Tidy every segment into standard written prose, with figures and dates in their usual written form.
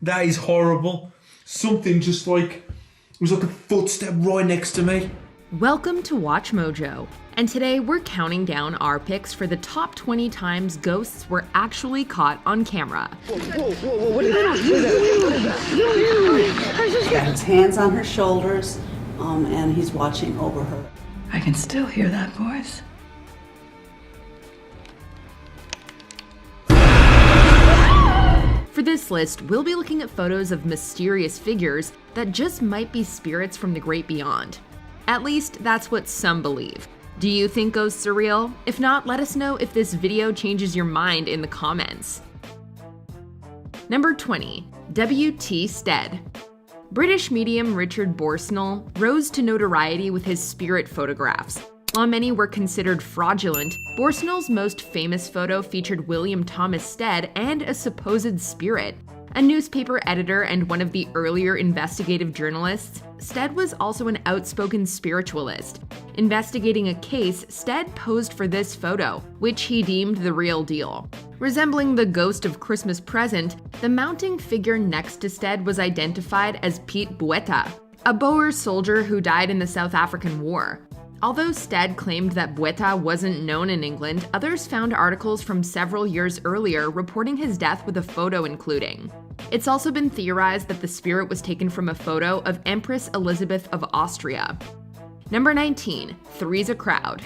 That is horrible. Something just like, it was like a footstep right next to me. Welcome to Watch Mojo, and today we're counting down our picks for the top 20 times ghosts were actually caught on camera. Whoa, what is that? He's got his hands on her shoulders, and he's watching over her. I can still hear that voice. For this list, we'll be looking at photos of mysterious figures that just might be spirits from the great beyond. At least, that's what some believe. Do you think ghosts are real? If not, let us know if this video changes your mind in the comments. Number 20. W.T. Stead. British medium Richard Borsnell rose to notoriety with his spirit photographs. While many were considered fraudulent, Borsnell's most famous photo featured William Thomas Stead and a supposed spirit. A newspaper editor and one of the earlier investigative journalists, Stead was also an outspoken spiritualist. Investigating a case, Stead posed for this photo, which he deemed the real deal. Resembling the ghost of Christmas present, the mounting figure next to Stead was identified as Piet Botha, a Boer soldier who died in the South African War. Although Stead claimed that Botha wasn't known in England, others found articles from several years earlier reporting his death with a photo including. It's also been theorized that the spirit was taken from a photo of Empress Elizabeth of Austria. Number 19. Three's a Crowd.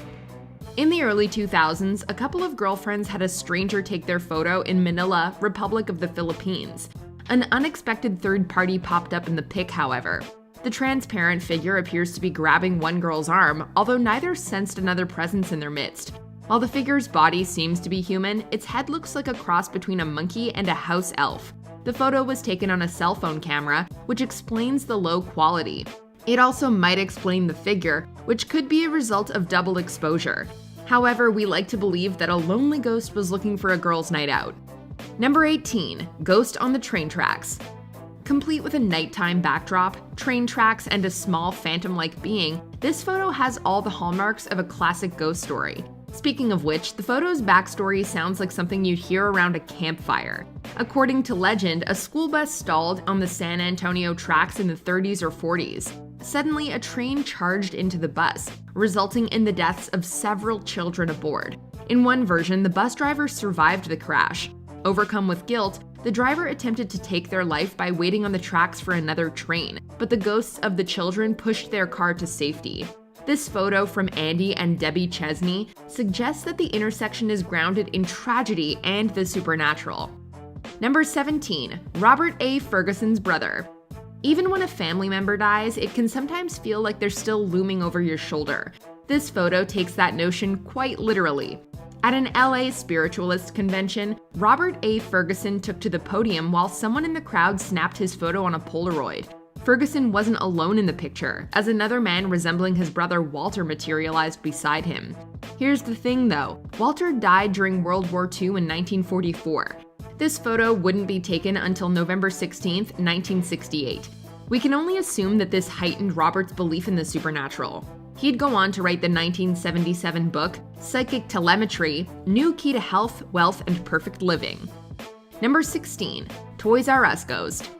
In the early 2000s, a couple of girlfriends had a stranger take their photo in Manila, Republic of the Philippines. An unexpected third party popped up in the pic, however. The transparent figure appears to be grabbing one girl's arm, although neither sensed another presence in their midst. While the figure's body seems to be human, its head looks like a cross between a monkey and a house elf. The photo was taken on a cell phone camera, which explains the low quality. It also might explain the figure, which could be a result of double exposure. However, we like to believe that a lonely ghost was looking for a girl's night out. Number 18. Ghost on the Train Tracks. Complete with a nighttime backdrop, train tracks, and a small phantom-like being, this photo has all the hallmarks of a classic ghost story. Speaking of which, the photo's backstory sounds like something you'd hear around a campfire. According to legend, a school bus stalled on the San Antonio tracks in the 30s or 40s. Suddenly, a train charged into the bus, resulting in the deaths of several children aboard. In one version, the bus driver survived the crash. Overcome with guilt, the driver attempted to take their life by waiting on the tracks for another train, but the ghosts of the children pushed their car to safety. This photo from Andy and Debbie Chesney suggests that the intersection is grounded in tragedy and the supernatural. Number 17. Robert A. Ferguson's brother. Even when a family member dies, it can sometimes feel like they're still looming over your shoulder. This photo takes that notion quite literally. At an LA spiritualist convention, Robert A. Ferguson took to the podium while someone in the crowd snapped his photo on a Polaroid. Ferguson wasn't alone in the picture, as another man resembling his brother Walter materialized beside him. Here's the thing though, Walter died during World War II in 1944. This photo wouldn't be taken until November 16, 1968. We can only assume that this heightened Robert's belief in the supernatural. He'd go on to write the 1977 book, Psychic Telemetry, New Key to Health, Wealth, and Perfect Living. Number 16. Toys R Us Ghost.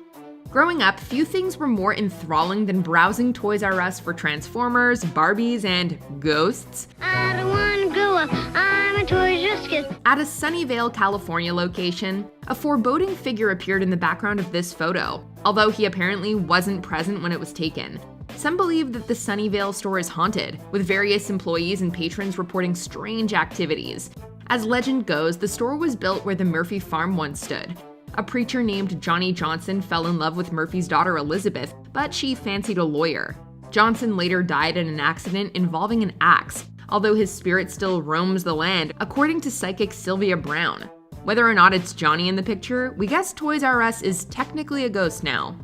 Growing up, few things were more enthralling than browsing Toys R Us for Transformers, Barbies, and ghosts. I don't want to grow up, I'm a Toys R Us kid. At a Sunnyvale, California location, a foreboding figure appeared in the background of this photo, although he apparently wasn't present when it was taken. Some believe that the Sunnyvale store is haunted, with various employees and patrons reporting strange activities. As legend goes, the store was built where the Murphy farm once stood. A preacher named Johnny Johnson fell in love with Murphy's daughter Elizabeth, but she fancied a lawyer. Johnson later died in an accident involving an axe, although his spirit still roams the land, according to psychic Sylvia Brown. Whether or not it's Johnny in the picture, we guess Toys R Us is technically a ghost now.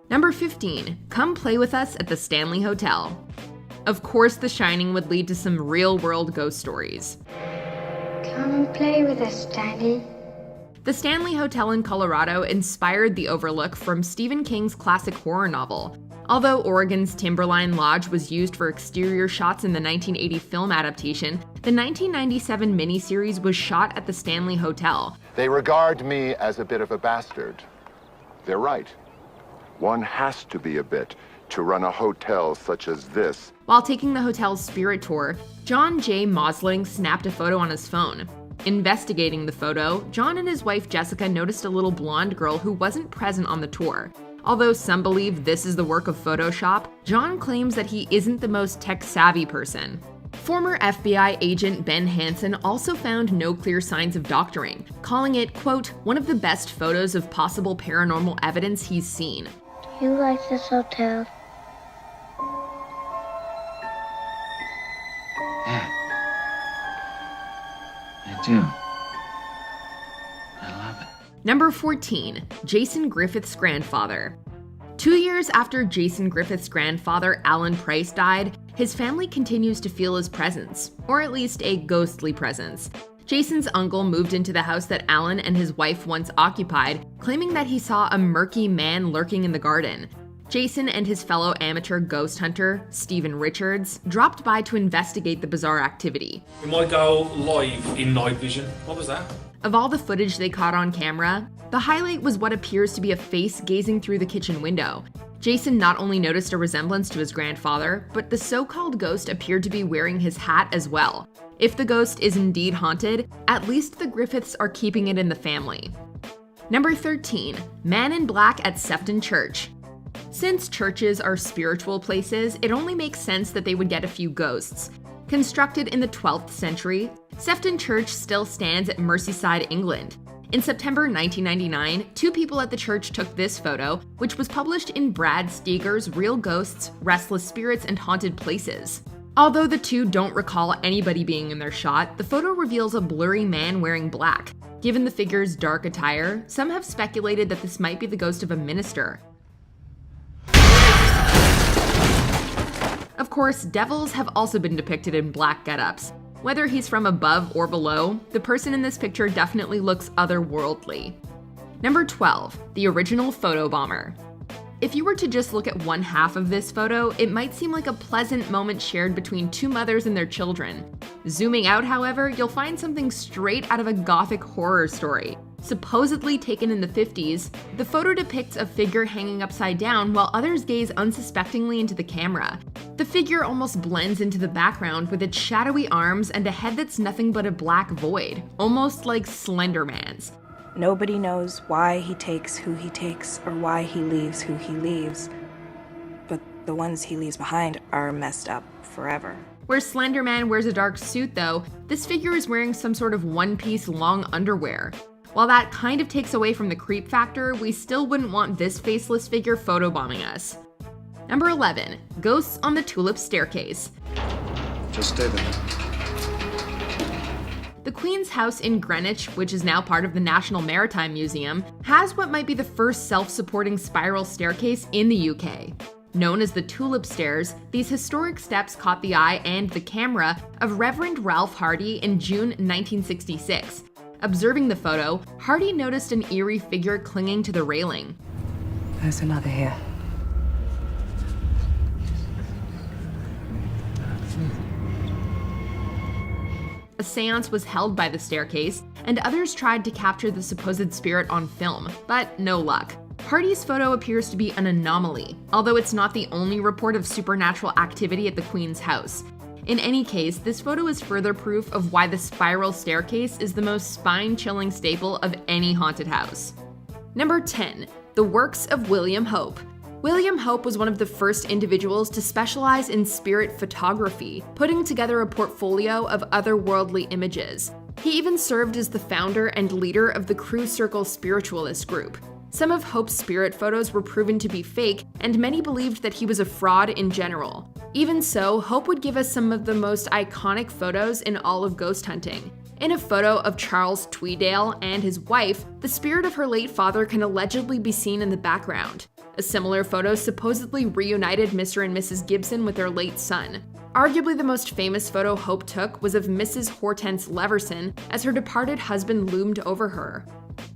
Number 15. Come play with us at the Stanley Hotel. Of course, The Shining would lead to some real-world ghost stories. Come play with us, Stanley. The Stanley Hotel in Colorado inspired the Overlook from Stephen King's classic horror novel. Although Oregon's Timberline Lodge was used for exterior shots in the 1980 film adaptation, the 1997 miniseries was shot at the Stanley Hotel. They regard me as a bit of a bastard. They're right. One has to be a bit to run a hotel such as this. While taking the hotel's spirit tour, John J. Mosling snapped a photo on his phone. Investigating the photo, John and his wife Jessica noticed a little blonde girl who wasn't present on the tour. Although some believe this is the work of Photoshop, John claims that he isn't the most tech-savvy person. Former FBI agent Ben Hansen also found no clear signs of doctoring, calling it, quote, one of the best photos of possible paranormal evidence he's seen. Do you like this hotel? Yeah. I do. I love it. Number 14. Jason Griffiths' grandfather. 2 years after Jason Griffiths' grandfather, Alan Price, died, his family continues to feel his presence, or at least a ghostly presence. Jason's uncle moved into the house that Alan and his wife once occupied, claiming that he saw a murky man lurking in the garden. Jason and his fellow amateur ghost hunter, Stephen Richards, dropped by to investigate the bizarre activity. We might go live in night vision. What was that? Of all the footage they caught on camera, the highlight was what appears to be a face gazing through the kitchen window. Jason not only noticed a resemblance to his grandfather, but the so-called ghost appeared to be wearing his hat as well. If the ghost is indeed haunted, at least the Griffiths are keeping it in the family. Number 13. Man in Black at Sefton Church. Since churches are spiritual places, it only makes sense that they would get a few ghosts. Constructed in the 12th century, Sefton Church still stands at Merseyside, England. In September 1999, 2 people at the church took this photo, which was published in Brad Steger's Real Ghosts, Restless Spirits, and Haunted Places. Although the 2 don't recall anybody being in their shot, the photo reveals a blurry man wearing black. Given the figure's dark attire, some have speculated that this might be the ghost of a minister. Of course, devils have also been depicted in black get-ups. Whether he's from above or below, the person in this picture definitely looks otherworldly. Number 12. The original photobomber. If you were to just look at one half of this photo, it might seem like a pleasant moment shared between 2 mothers and their children. Zooming out, however, you'll find something straight out of a gothic horror story. Supposedly taken in the 50s, the photo depicts a figure hanging upside down while others gaze unsuspectingly into the camera. The figure almost blends into the background with its shadowy arms and a head that's nothing but a black void, almost like Slender Man's. Nobody knows why he takes who he takes or why he leaves who he leaves, but the ones he leaves behind are messed up forever. Where Slender Man wears a dark suit though, this figure is wearing some sort of one-piece long underwear. While that kind of takes away from the creep factor, we still wouldn't want this faceless figure photobombing us. Number 11. Ghosts on the Tulip Staircase. Just stay there. The Queen's House in Greenwich, which is now part of the National Maritime Museum, has what might be the first self-supporting spiral staircase in the UK. Known as the Tulip Stairs, these historic steps caught the eye and the camera of Reverend Ralph Hardy in June 1966. Observing the photo, Hardy noticed an eerie figure clinging to the railing. There's another here. A seance was held by the staircase, and others tried to capture the supposed spirit on film, but no luck. Hardy's photo appears to be an anomaly, although it's not the only report of supernatural activity at the Queen's house. In any case, this photo is further proof of why the spiral staircase is the most spine-chilling staple of any haunted house. Number 10. The works of William Hope. William Hope was one of the first individuals to specialize in spirit photography, putting together a portfolio of otherworldly images. He even served as the founder and leader of the Crew Circle spiritualist group. Some of Hope's spirit photos were proven to be fake, and many believed that he was a fraud in general. Even so, Hope would give us some of the most iconic photos in all of ghost hunting. In a photo of Charles Tweedale and his wife, the spirit of her late father can allegedly be seen in the background. A similar photo supposedly reunited Mr. and Mrs. Gibson with their late son. Arguably the most famous photo Hope took was of Mrs. Hortense Leverson as her departed husband loomed over her.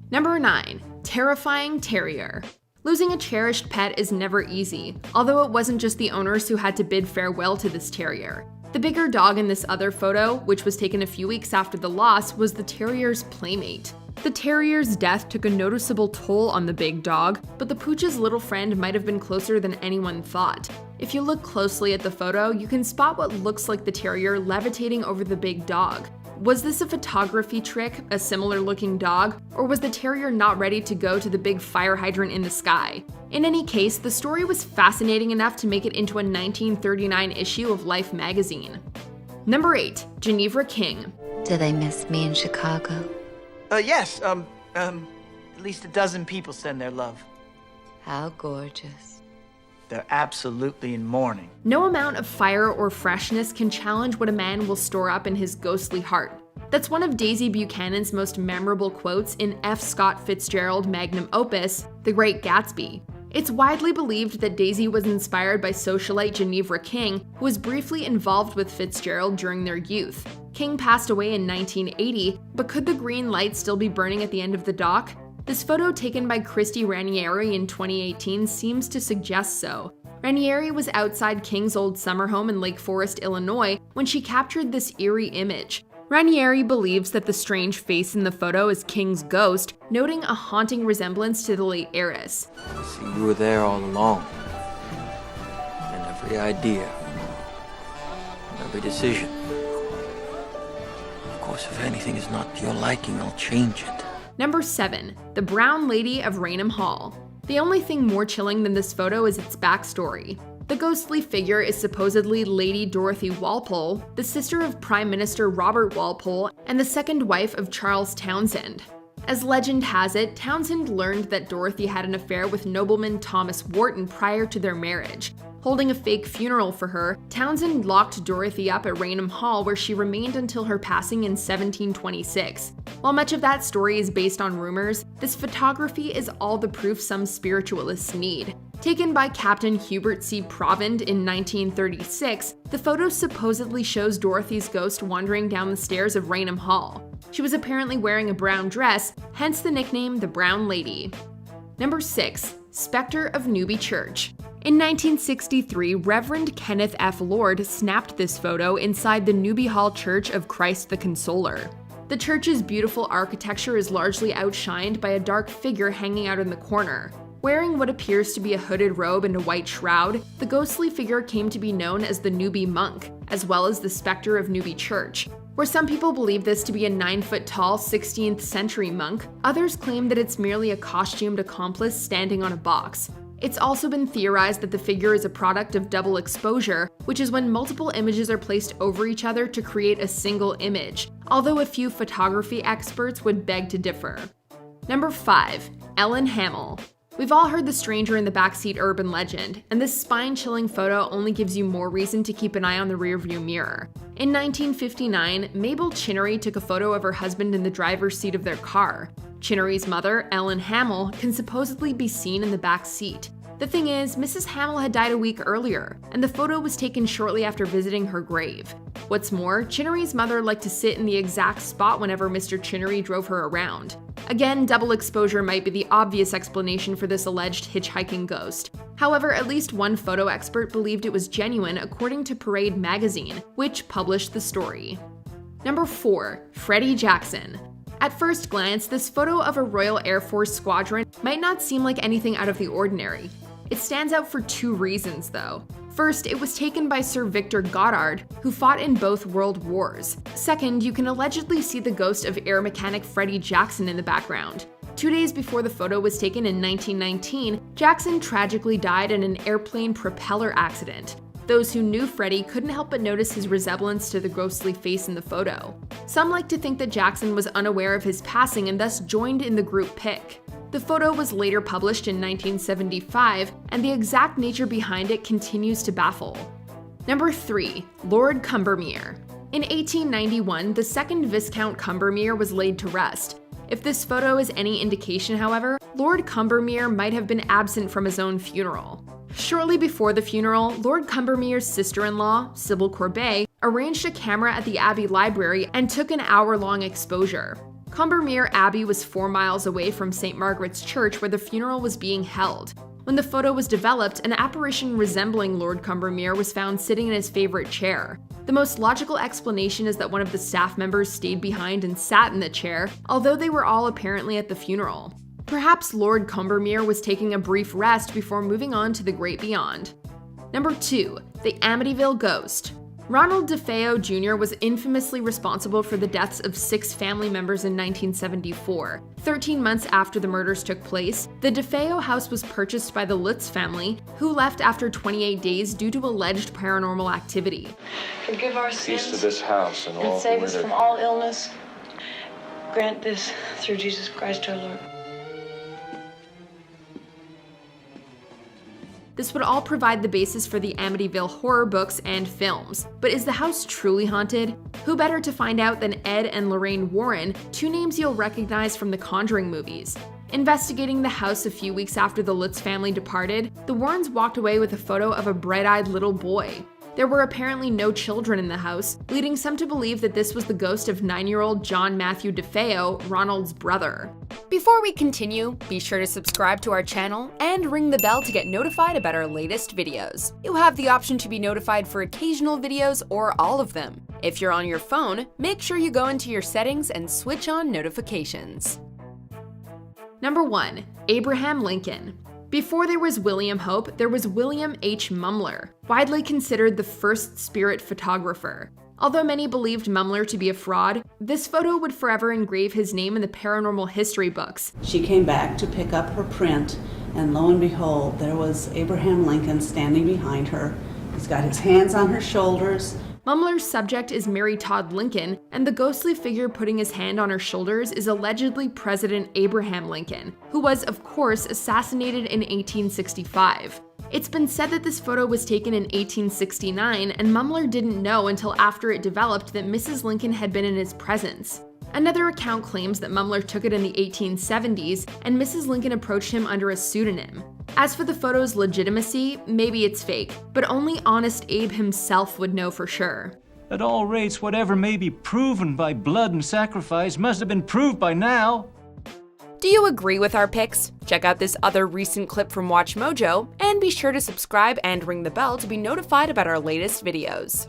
Number 9. Terrifying Terrier. Losing a cherished pet is never easy, although it wasn't just the owners who had to bid farewell to this terrier. The bigger dog in this other photo, which was taken a few weeks after the loss, was the terrier's playmate. The Terrier's death took a noticeable toll on the big dog, but the pooch's little friend might have been closer than anyone thought. If you look closely at the photo, you can spot what looks like the Terrier levitating over the big dog. Was this a photography trick, a similar looking dog, or was the Terrier not ready to go to the big fire hydrant in the sky? In any case, the story was fascinating enough to make it into a 1939 issue of Life magazine. Number 8. Genevara King. Do they miss me in Chicago? Yes, at least a dozen people send their love. How gorgeous. They're absolutely in mourning. No amount of fire or freshness can challenge what a man will store up in his ghostly heart. That's one of Daisy Buchanan's most memorable quotes in F. Scott Fitzgerald's magnum opus, The Great Gatsby. It's widely believed that Daisy was inspired by socialite Genevara King, who was briefly involved with Fitzgerald during their youth. King passed away in 1980, but could the green light still be burning at the end of the dock? This photo taken by Christy Ranieri in 2018 seems to suggest so. Ranieri was outside King's old summer home in Lake Forest, Illinois, when she captured this eerie image. Ranieri believes that the strange face in the photo is King's ghost, noting a haunting resemblance to the late heiress. See, you were there all along. And every idea, every decision. Of course, if anything is not to your liking, I'll change it. Number 7. The Brown Lady of Raynham Hall. The only thing more chilling than this photo is its backstory. The ghostly figure is supposedly Lady Dorothy Walpole, the sister of Prime Minister Robert Walpole and the second wife of Charles Townshend. As legend has it, Townshend learned that Dorothy had an affair with nobleman Thomas Wharton prior to their marriage. Holding a fake funeral for her, Townshend locked Dorothy up at Raynham Hall, where she remained until her passing in 1726. While much of that story is based on rumors, this photography is all the proof some spiritualists need. Taken by Captain Hubert C. Provand in 1936, the photo supposedly shows Dorothy's ghost wandering down the stairs of Raynham Hall. She was apparently wearing a brown dress, hence the nickname the Brown Lady. Number 6. Specter of Newbie Church. In 1963, Reverend Kenneth F. Lord snapped this photo inside the Newbie Hall Church of Christ the Consoler. The church's beautiful architecture is largely outshined by a dark figure hanging out in the corner. Wearing what appears to be a hooded robe and a white shroud, the ghostly figure came to be known as the Newbie Monk, as well as the Specter of Newbie Church. Where some people believe this to be a 9-foot-tall 16th century monk, others claim that it's merely a costumed accomplice standing on a box. It's also been theorized that the figure is a product of double exposure, which is when multiple images are placed over each other to create a single image, although a few photography experts would beg to differ. Number 5. Ellen Hamill. We've all heard the stranger in the backseat urban legend, and this spine-chilling photo only gives you more reason to keep an eye on the rearview mirror. In 1959, Mabel Chinnery took a photo of her husband in the driver's seat of their car. Chinnery's mother, Ellen Hamill, can supposedly be seen in the back seat. The thing is, Mrs. Hamill had died a week earlier, and the photo was taken shortly after visiting her grave. What's more, Chinnery's mother liked to sit in the exact spot whenever Mr. Chinnery drove her around. Again, double exposure might be the obvious explanation for this alleged hitchhiking ghost. However, at least one photo expert believed it was genuine according to Parade magazine, which published the story. Number 4. Freddy Jackson. At first glance, this photo of a Royal Air Force squadron might not seem like anything out of the ordinary. It stands out for 2 reasons, though. First, it was taken by Sir Victor Goddard, who fought in both World Wars. Second, you can allegedly see the ghost of air mechanic Freddy Jackson in the background. 2 days before the photo was taken in 1919, Jackson tragically died in an airplane propeller accident. Those who knew Freddy couldn't help but notice his resemblance to the ghostly face in the photo. Some like to think that Jackson was unaware of his passing and thus joined in the group pic. The photo was later published in 1975, and the exact nature behind it continues to baffle. Number 3. Lord Combermere. In 1891, the 2nd Viscount Combermere was laid to rest. If this photo is any indication, however, Lord Combermere might have been absent from his own funeral. Shortly before the funeral, Lord Combermere's sister-in-law, Sybil Corbet, arranged a camera at the Abbey Library and took an hour-long exposure. Combermere Abbey was 4 miles away from St. Margaret's Church where the funeral was being held. When the photo was developed, an apparition resembling Lord Combermere was found sitting in his favorite chair. The most logical explanation is that one of the staff members stayed behind and sat in the chair, although they were all apparently at the funeral. Perhaps Lord Combermere was taking a brief rest before moving on to the great beyond. Number 2. The Amityville Ghost. Ronald DeFeo Jr. was infamously responsible for the deaths of 6 family members in 1974. 13 months after the murders took place, the DeFeo house was purchased by the Lutz family, who left after 28 days due to alleged paranormal activity. Forgive our sins. Peace to this house and all And save who us live from all illness. Grant this through Jesus Christ our Lord. This would all provide the basis for the Amityville horror books and films. But is the house truly haunted? Who better to find out than Ed and Lorraine Warren, 2 names you'll recognize from the Conjuring movies. Investigating the house a few weeks after the Lutz family departed, the Warrens walked away with a photo of a bright-eyed little boy. There were apparently no children in the house, leading some to believe that this was the ghost of 9-year-old John Matthew DeFeo, Ronald's brother. Before we continue, be sure to subscribe to our channel and ring the bell to get notified about our latest videos. You have the option to be notified for occasional videos or all of them. If you're on your phone, make sure you go into your settings and switch on notifications. Number 1. Abraham Lincoln. Before there was William Hope, there was William H. Mumler, widely considered the first spirit photographer. Although many believed Mumler to be a fraud, this photo would forever engrave his name in the paranormal history books. She came back to pick up her print, and lo and behold, there was Abraham Lincoln standing behind her. He's got his hands on her shoulders. Mumler's subject is Mary Todd Lincoln, and the ghostly figure putting his hand on her shoulders is allegedly President Abraham Lincoln, who was, of course, assassinated in 1865. It's been said that this photo was taken in 1869, and Mumler didn't know until after it developed that Mrs. Lincoln had been in his presence. Another account claims that Mumler took it in the 1870s, and Mrs. Lincoln approached him under a pseudonym. As for the photo's legitimacy, maybe it's fake, but only honest Abe himself would know for sure. At all rates, whatever may be proven by blood and sacrifice must have been proved by now. Do you agree with our picks? Check out this other recent clip from Watch Mojo, and be sure to subscribe and ring the bell to be notified about our latest videos.